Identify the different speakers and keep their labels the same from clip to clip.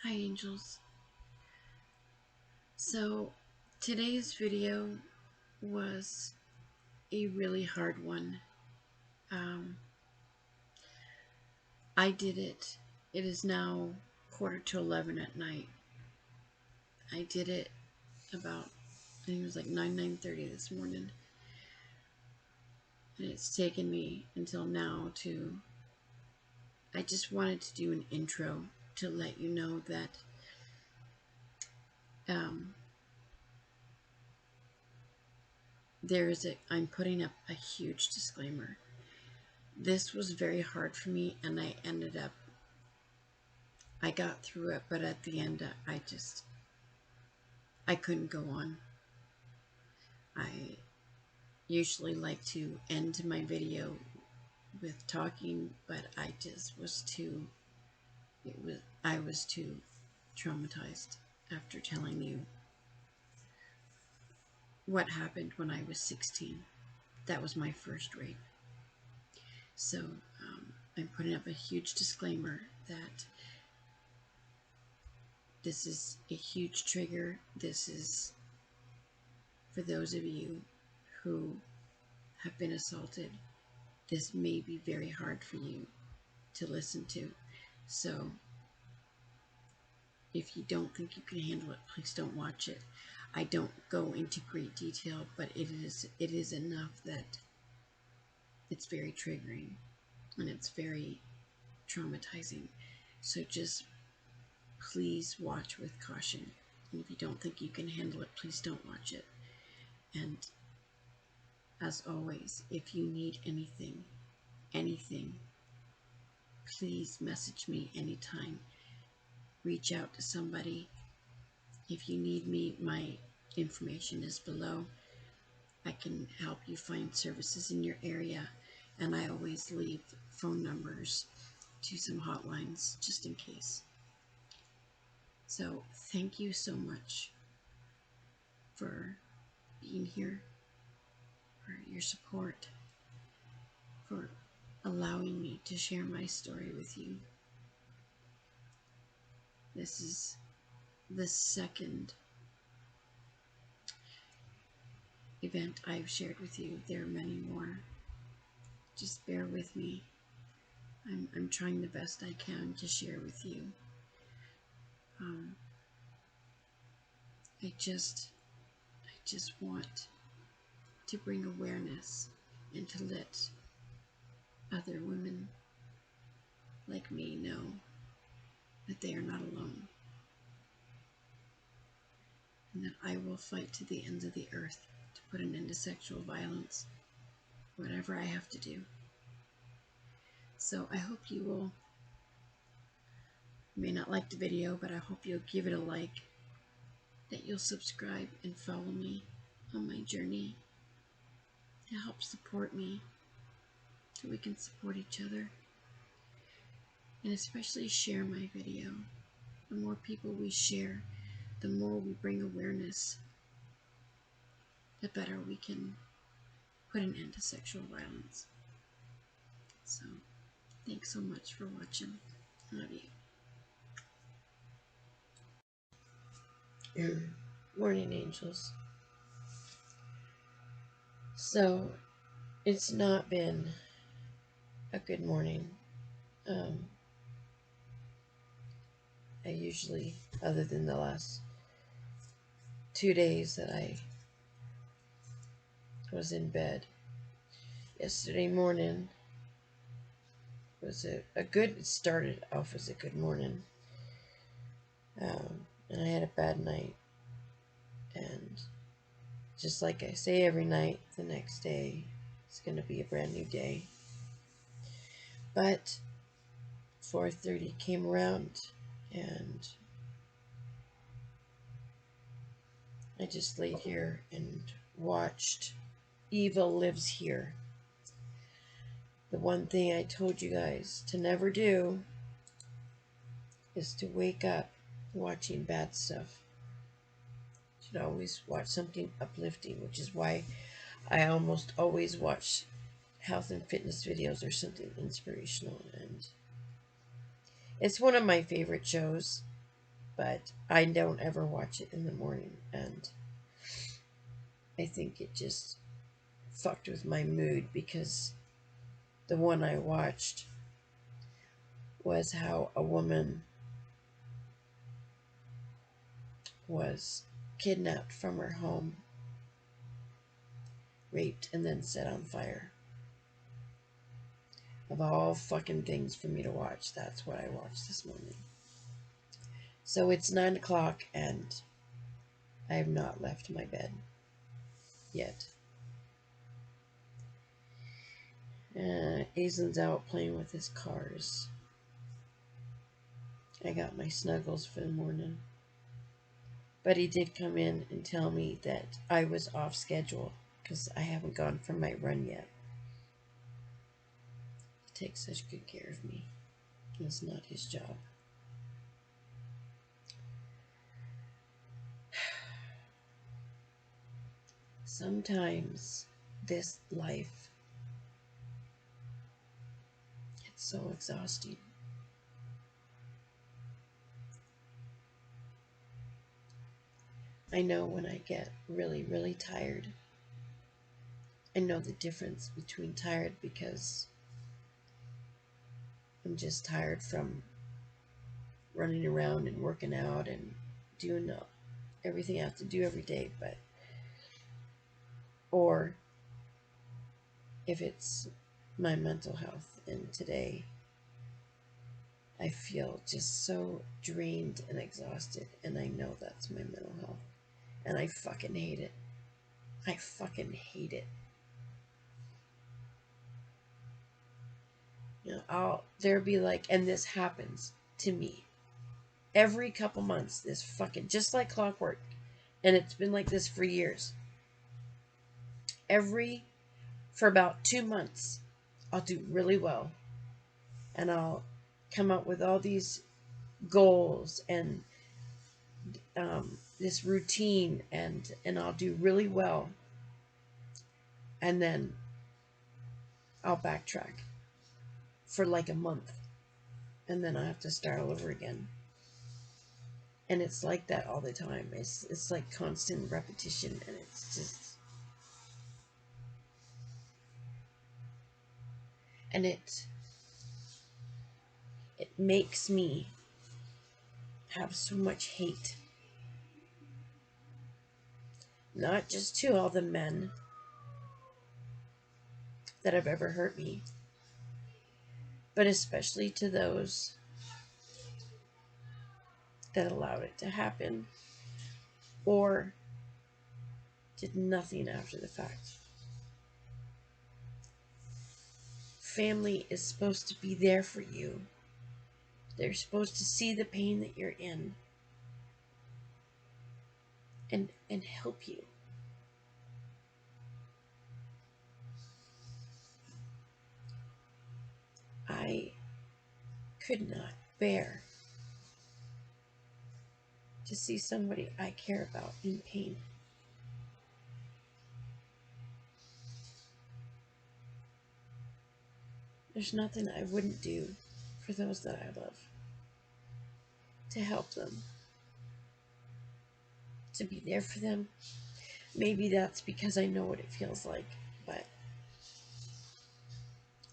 Speaker 1: Hi angels. So today's video was a really hard one. I did it. It is now 11:15 at night. I did it about, I think it was like 9:30 this morning. And it's taken me until now to, I just wanted to do an intro to let you know that I'm putting up a huge disclaimer. This was very hard for me, and I got through it, but at the end, I couldn't go on. I usually like to end my video with talking, but I was too traumatized after telling you what happened when I was 16. That was my first rape. So I'm putting up a huge disclaimer that this is a huge trigger. This is for those of you who have been assaulted. This may be very hard for you to listen to. So if you don't think you can handle it, please don't watch it. I don't go into great detail, but it is enough that it's very triggering and it's very traumatizing. So just please watch with caution. And if you don't think you can handle it, please don't watch it. And as always, if you need anything, please message me anytime. Reach out to somebody. If you need me, my information is below. I can help you find services in your area, and I always leave phone numbers to some hotlines just in case. So thank you so much for being here, for your support, for allowing me to share my story with you. This is the second event I've shared with you. There are many more. Just bear with me. I'm trying the best I can to share with you. I just want to bring awareness and to let other women like me know that they are not alone, and that I will fight to the ends of the earth to put an end to sexual violence, whatever I have to do. So I hope you will, you may not like the video, but I hope you'll give it a like, that you'll subscribe and follow me on my journey to help support me so we can support each other, and especially share my video. The more people we share, the more we bring awareness, the better we can put an end to sexual violence. So thanks so much for watching. I love you. Morning angels. So it's not been a good morning. I usually, other than the last 2 days that I was in bed, yesterday morning was a good, it started off as a good morning, and I had a bad night, and just like I say every night, the next day it's going to be a brand new day. But 4:30 came around, and I just laid here and watched Evil Lives Here. The one thing I told you guys to never do is to wake up watching bad stuff. You should always watch something uplifting, which is why I almost always watch health and fitness videos or something inspirational. And it's one of my favorite shows. but I don't ever watch it in the morning, and I think it just fucked with my mood, because the one I watched was how a woman was kidnapped from her home, raped, and then set on fire. Of all fucking things for me to watch, that's what I watched this morning. So it's 9 o'clock and I have not left my bed yet. Aizen's out playing with his cars. I got my snuggles for the morning. But he did come in and tell me that I was off schedule because I haven't gone for my run yet. He takes such good care of me. It's not his job. Sometimes this life gets so exhausting. I know when I get really, really tired. I know the difference between tired because I'm just tired from running around and working out and doing everything I have to do every day, or if it's my mental health, and today I feel just so drained and exhausted, and I know that's my mental health, and I fucking hate it. I fucking hate it. You know, there'll be like, and this happens to me every couple months, this fucking, just like clockwork, and it's been like this for years. For about 2 months, I'll do really well, and I'll come up with all these goals and this routine, and I'll do really well, and then I'll backtrack for like a month, and then I have to start all over again. And it's like that all the time. It's like constant repetition, and it's just, and it makes me have so much hate, not just to all the men that have ever hurt me, but especially to those that allowed it to happen or did nothing after the fact. Family is supposed to be there for you. They're supposed to see the pain that you're in and help you. I could not bear to see somebody I care about in pain. There's nothing I wouldn't do for those that I love, to help them, to be there for them. Maybe that's because I know what it feels like, but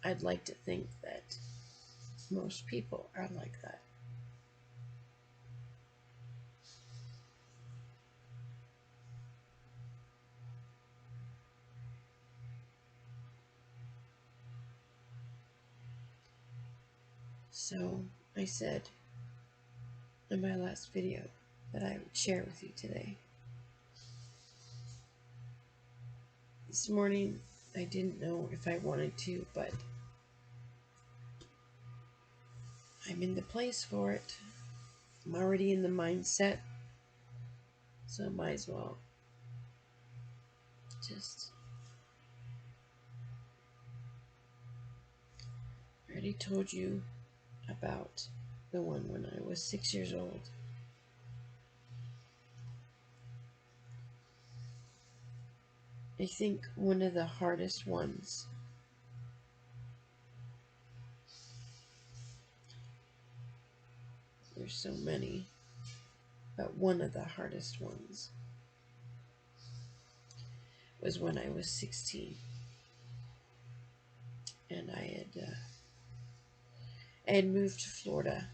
Speaker 1: I'd like to think that most people are like that. So I said in my last video that I would share with you today. This morning, I didn't know if I wanted to, but I'm in the place for it. I'm already in the mindset, so I might as well just... I already told you about the one when I was 6 years old. I think one of the hardest ones there's so many, But one of the hardest ones was when I was 16, and I had moved to Florida.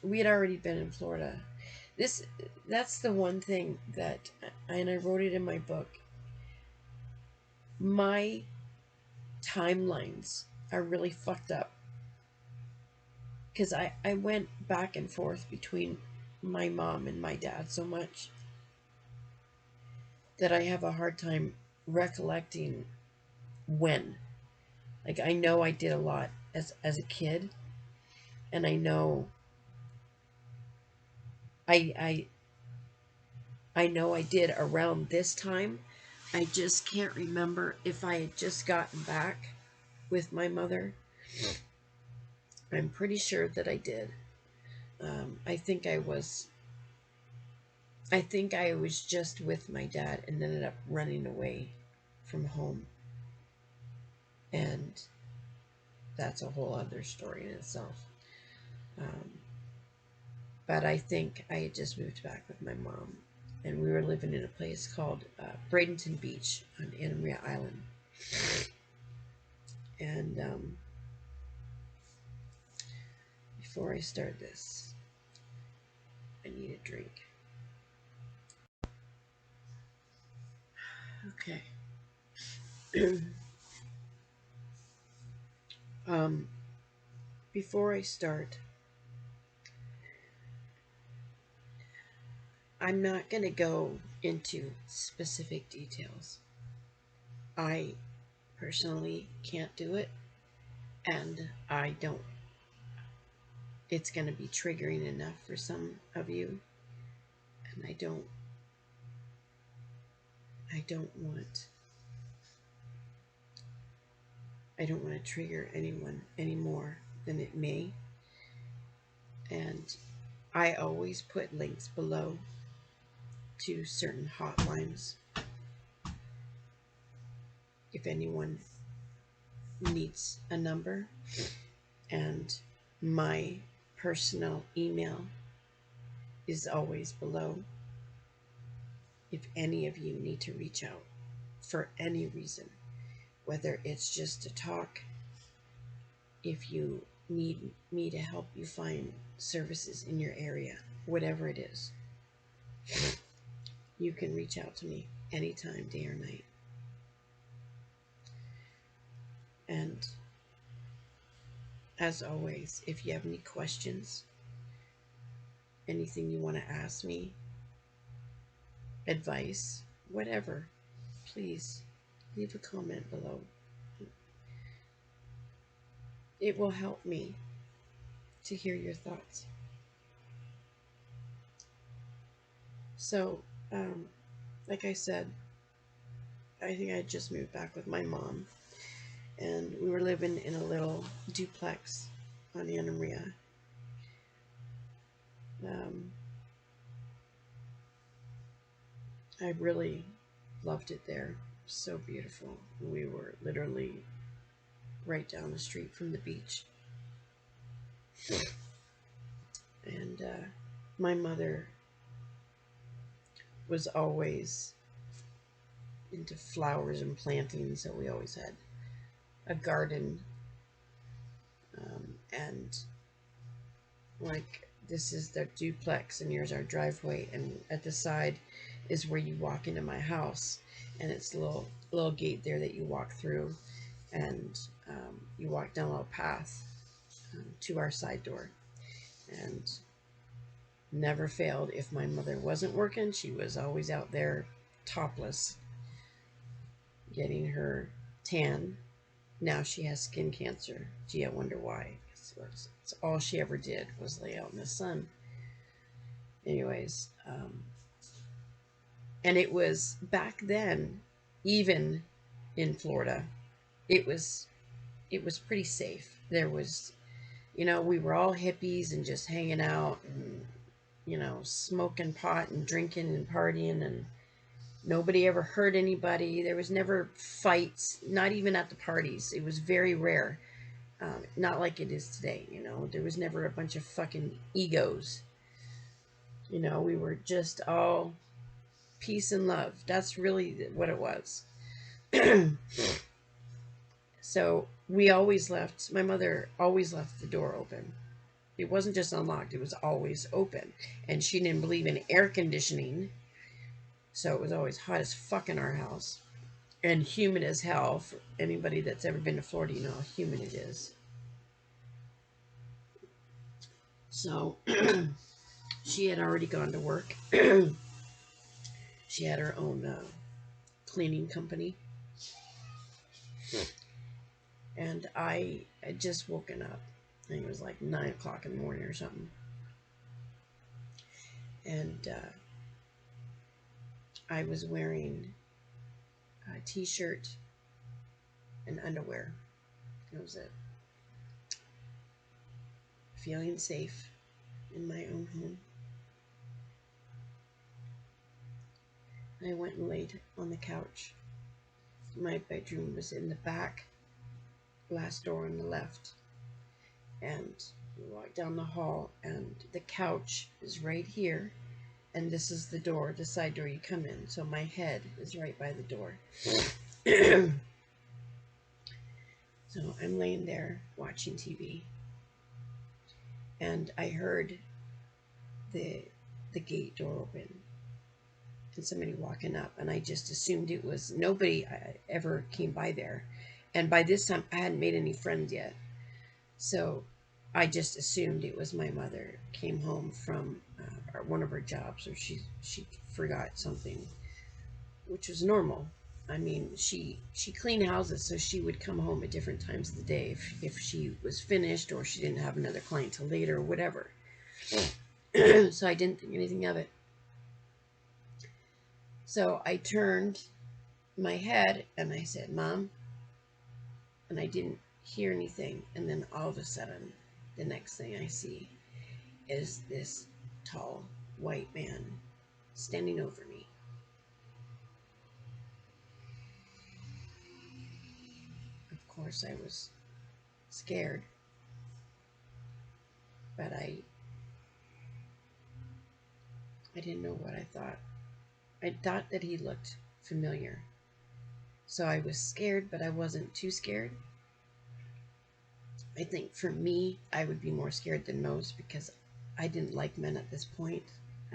Speaker 1: We had already been in Florida. That's the one thing that, and I wrote it in my book. My timelines are really fucked up because I went back and forth between my mom and my dad so much that I have a hard time recollecting when. Like, I know I did a lot as a kid, and I know I know I did around this time. I just can't remember if I had just gotten back with my mother. I'm pretty sure that I did. I think I was just with my dad and ended up running away from home. And that's a whole other story in itself. But I think I had just moved back with my mom, and we were living in a place called Bradenton Beach on Anna Maria Island. And before I start this, I need a drink. Okay. Before I start, I'm not going to go into specific details. I personally can't do it, and I don't. It's going to be triggering enough for some of you, and I don't want to trigger anyone any more than it may. And I always put links below to certain hotlines if anyone needs a number, and my personal email is always below if any of you need to reach out for any reason, whether it's just to talk, if you need me to help you find services in your area, whatever it is, you can reach out to me anytime, day or night. And as always, if you have any questions, anything you want to ask me, advice, whatever, please leave a comment below. It will help me to hear your thoughts. So, like I said, I think I just moved back with my mom, and we were living in a little duplex on Anna Maria. I really loved it there. So beautiful. We were literally right down the street from the beach. And my mother was always into flowers and plantings, so we always had a garden. And like, this is the duplex, and here's our driveway, and at the side is where you walk into my house, and it's a little gate there that you walk through, and you walk down a little path to our side door. And never failed, if my mother wasn't working, she was always out there topless getting her tan. Now she has skin cancer. Gee, I wonder why. It's all she ever did was lay out in the sun. Anyways, and it was back then, even in Florida, it was pretty safe. There was, we were all hippies and just hanging out and, smoking pot and drinking and partying, and nobody ever hurt anybody. There was never fights, not even at the parties. It was very rare. Not like it is today, you know. There was never a bunch of fucking egos. You know, we were just all peace and love. That's really what it was. So we always left, my mother always left the door open. It wasn't just unlocked, it was always open. And she didn't believe in air conditioning. So it was always hot as fuck in our house. And humid as hell. For anybody that's ever been to Florida, you know how humid it is. So she had already gone to work. She had her own cleaning company. And I had just woken up. I think it was like 9 o'clock in the morning or something. And I was wearing a t-shirt and underwear. That was it. Feeling safe in my own home. I went and laid on the couch. My bedroom was in the back, last door on the left. And we walked down the hall, and the couch is right here. And this is the door, the side door you come in. So my head is right by the door. So I'm laying there watching TV. And I heard the gate door open. And somebody walking up. And I just assumed it was nobody ever came by there. And by this time, I hadn't made any friends yet. So I just assumed it was my mother. Came home from one of her jobs, or she forgot something, which was normal. I mean, she cleaned houses, so she would come home at different times of the day if she was finished or she didn't have another client till later or whatever. So I didn't think anything of it. So I turned my head and I said, "Mom," and I didn't hear anything. And then all of a sudden, the next thing I see is this tall white man standing over me. Of course, I was scared, but I didn't know what I thought. I thought that he looked familiar. So I was scared, but I wasn't too scared. I think for me, I would be more scared than most because I didn't like men at this point.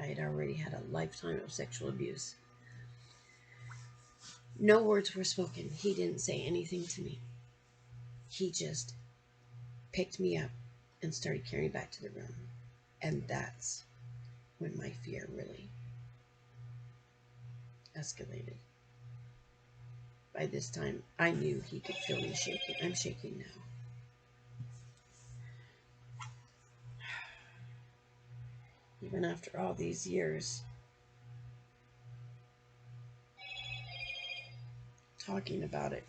Speaker 1: I had already had a lifetime of sexual abuse. No words were spoken. He didn't say anything to me. He just picked me up and started carrying me back to the room. And that's when my fear really escalated. By this time, I knew he could feel me shaking. I'm shaking now. Even after all these years talking about it.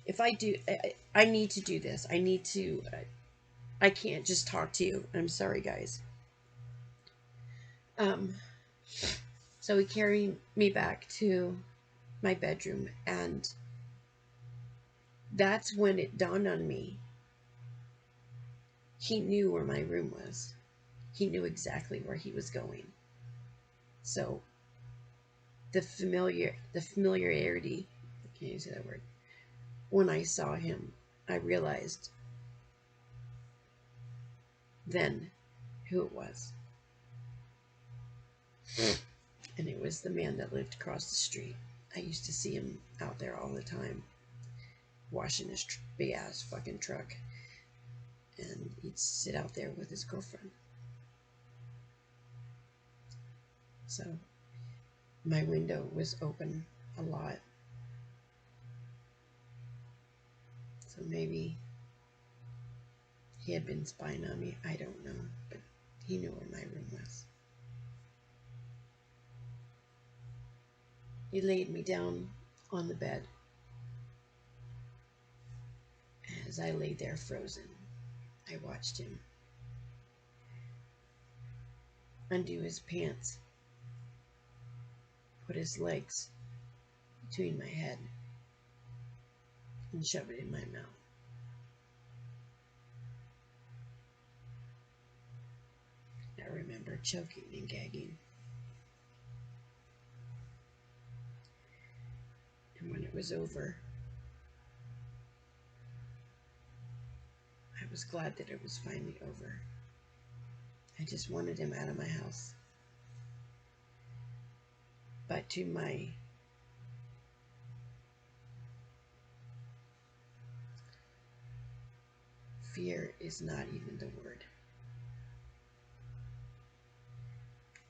Speaker 1: If I do, I need to do this. I need to, I can't just talk to you. I'm sorry, guys. So he carried me back to my bedroom, and that's when it dawned on me. He knew where my room was. He knew exactly where he was going. So the familiarity, I can't even say that word. When I saw him, I realized then who it was. And it was the man that lived across the street. I used to see him out there all the time, washing his big ass fucking truck. And he'd sit out there with his girlfriend. So my window was open a lot. So maybe he had been spying on me. I don't know. But he knew where my room was. He laid me down on the bed. As I lay there frozen, I watched him undo his pants, put his legs between my head, and shove it in my mouth. her choking and gagging. And when it was over, I was glad that it was finally over. I just wanted him out of my house. But to my fear is not even the word.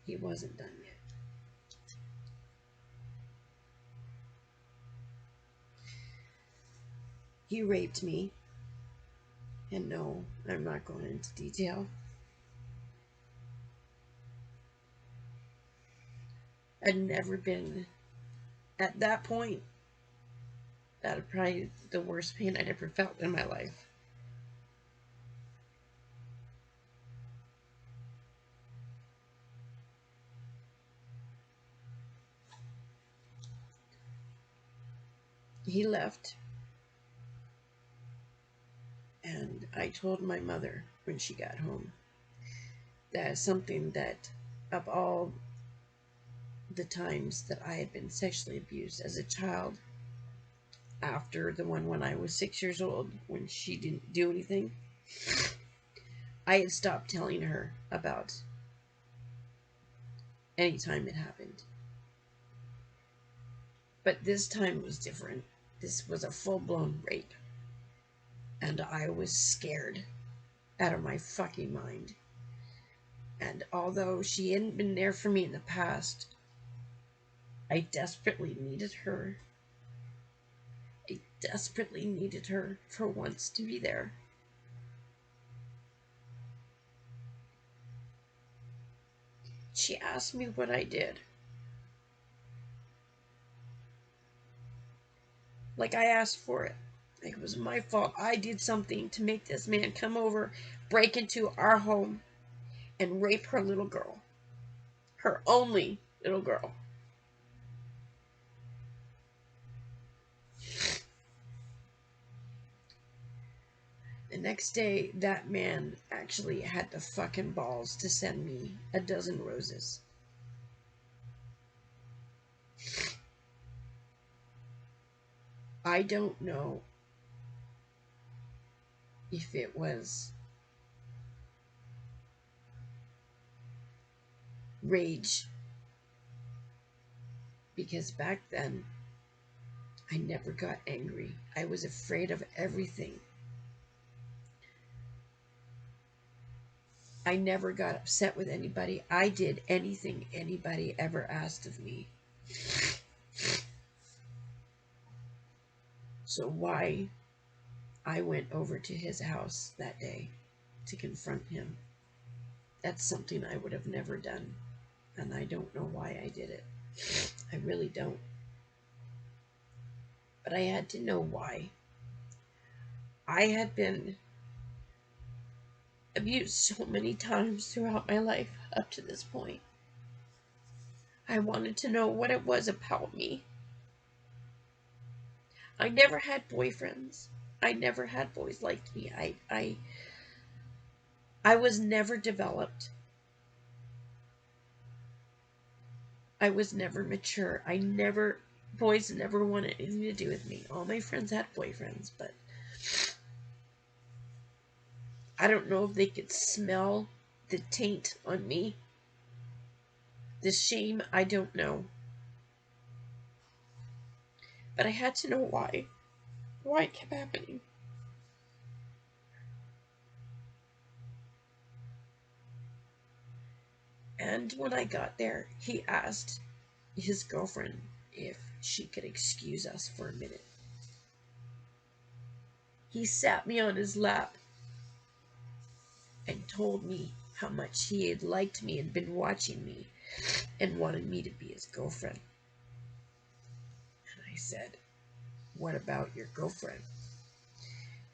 Speaker 1: He wasn't done yet. He raped me. And no, I'm not going into detail. I'd never been at that point. That was probably the worst pain I'd ever felt in my life. He left. And I told my mother when she got home that something that, of all the times that I had been sexually abused as a child, after the one when I was 6 years old, when she didn't do anything, I had stopped telling her about any time it happened. But this time was different. This was a full-blown rape. And I was scared out of my fucking mind. And although she hadn't been there for me in the past, I desperately needed her. I desperately needed her for once to be there. She asked me what I did. Like I asked for it. Like it was my fault. I did something to make this man come over, break into our home, and rape her little girl. Her only little girl. The next day, that man actually had the fucking balls to send me a dozen roses. I don't know if it was rage, because back then I never got angry. I was afraid of everything. I never got upset with anybody. I did anything anybody ever asked of me. So why I went over to his house that day to confront him, that's something I would have never done. And I don't know why I did it. I really don't. But I had to know why. I had been abused so many times throughout my life up to this point. I wanted to know what it was about me. I never had boyfriends. I never had boys like me. I was never developed. I was never mature. Boys never wanted anything to do with me. All my friends had boyfriends, but I don't know if they could smell the taint on me. The shame, I don't know. But I had to know why. Why it kept happening. And when I got there, he asked his girlfriend if she could excuse us for a minute. He sat me on his lap and told me how much he had liked me and been watching me and wanted me to be his girlfriend. And I said, "What about your girlfriend?"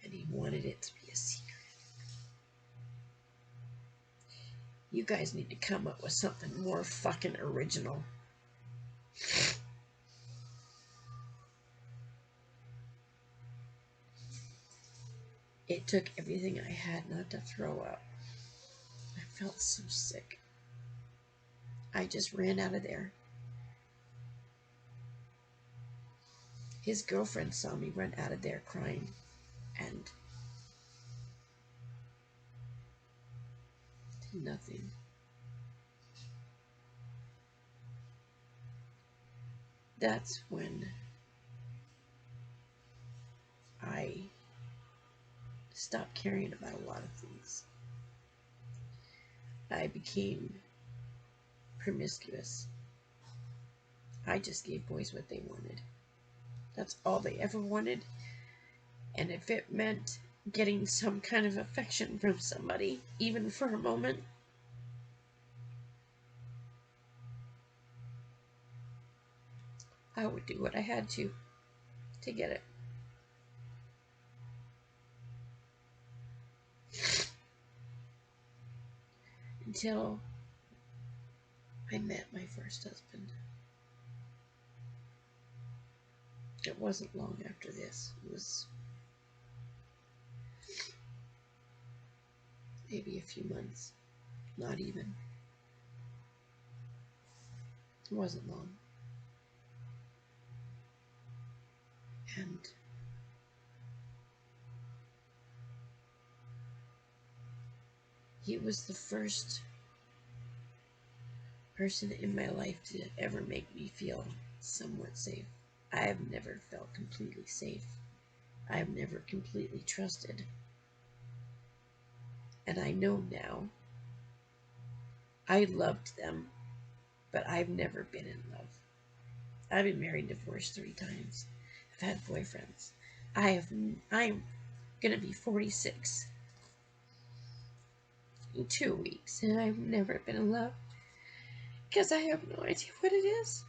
Speaker 1: And he wanted it to be a secret. You guys need to come up with something more fucking original. It took everything I had not to throw up. I felt so sick. I just ran out of there. His girlfriend saw me run out of there crying, and did nothing. That's when I stopped caring about a lot of things. I became promiscuous. I just gave boys what they wanted. That's all they ever wanted. And if it meant getting some kind of affection from somebody, even for a moment, I would do what I had to get it. Until I met my first husband. It wasn't long after this. It was maybe a few months. Not even. It wasn't long. And he was the first person in my life to ever make me feel somewhat safe. I have never felt completely safe. I have never completely trusted. And I know now, I loved them, but I've never been in love. I've been married and divorced 3 times. I've had boyfriends. I'm gonna be 46 in 2 weeks, and I've never been in love because I have no idea what it is.